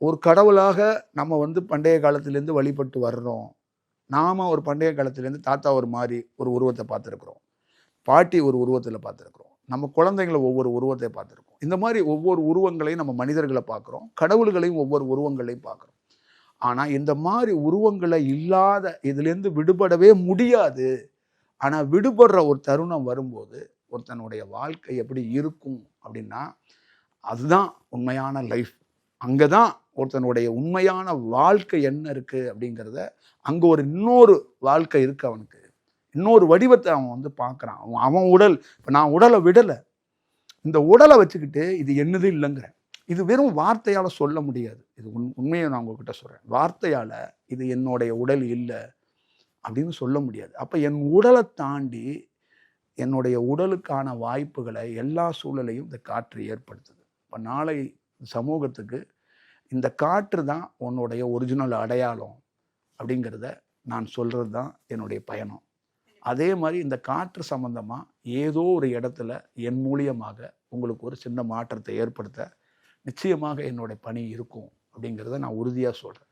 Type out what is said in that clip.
ஒரு கடவுளாக நம்ம வந்து பண்டைய காலத்திலேருந்து வழிபட்டு வர்றோம். நாம ஒரு பண்டைய காலத்திலேருந்து தாத்தா ஒரு மாதிரி ஒரு உருவத்தை பார்த்துருக்குறோம், பாட்டி ஒரு உருவத்தில் பார்த்துருக்குறோம், நம்ம குழந்தைங்களை ஒவ்வொரு உருவத்தை பார்த்துருக்கோம். இந்த மாதிரி ஒவ்வொரு உருவங்களையும் நம்ம மனிதர்களை பார்க்குறோம், கடவுள்களையும் ஒவ்வொரு உருவங்களையும் பார்க்குறோம். ஆனால் இந்த மாதிரி உருவங்களை இல்லாத இதுலேருந்து விடுபடவே முடியாது. ஆனால் விடுபடுற ஒரு தருணம் வரும்போது ஒருத்தனுடைய வாழ்க்கை எப்படி இருக்கும் அப்படின்னா, அதுதான் உண்மையான லைஃப். அங்கே தான் ஒருத்தனுடைய உண்மையான வாழ்க்கை என்ன இருக்குது அப்படிங்கிறத, அங்கே ஒரு இன்னொரு வாழ்க்கை இருக்குது அவனுக்கு. இன்னொரு வடிவத்தை அவன் வந்து பார்க்குறான். அவன் உடல், இப்போ நான் உடலை விடலை, இந்த உடலை வச்சுக்கிட்டு இது என்னது இல்லைங்கிறேன். இது வெறும் வார்த்தையால் சொல்ல முடியாது. இது உண்மையை நான் உங்ககிட்ட சொல்கிறேன். வார்த்தையால் இது என்னுடைய உடல் இல்லை அப்படின்னு சொல்ல முடியாது. அப்போ என் உடலை தாண்டி என்னுடைய உடலுக்கான வாய்ப்புகளை எல்லா சூழலையும் இந்த காற்று ஏற்படுத்துது. இப்போ நாளை சமூகத்துக்கு இந்த காற்று தான் உன்னுடைய ஒரிஜினல் அடையாளம் அப்படிங்கிறத நான் சொல்கிறது தான் என்னுடைய பயணம். அதே மாதிரி இந்த காற்று சம்பந்தமாக ஏதோ ஒரு இடத்துல என் மூலியமாக உங்களுக்கு ஒரு சின்ன மாற்றத்தை ஏற்படுத்த நிச்சயமாக என்னுடைய பணி இருக்கும் அப்படிங்கிறத நான் உறுதியாக சொல்கிறேன்.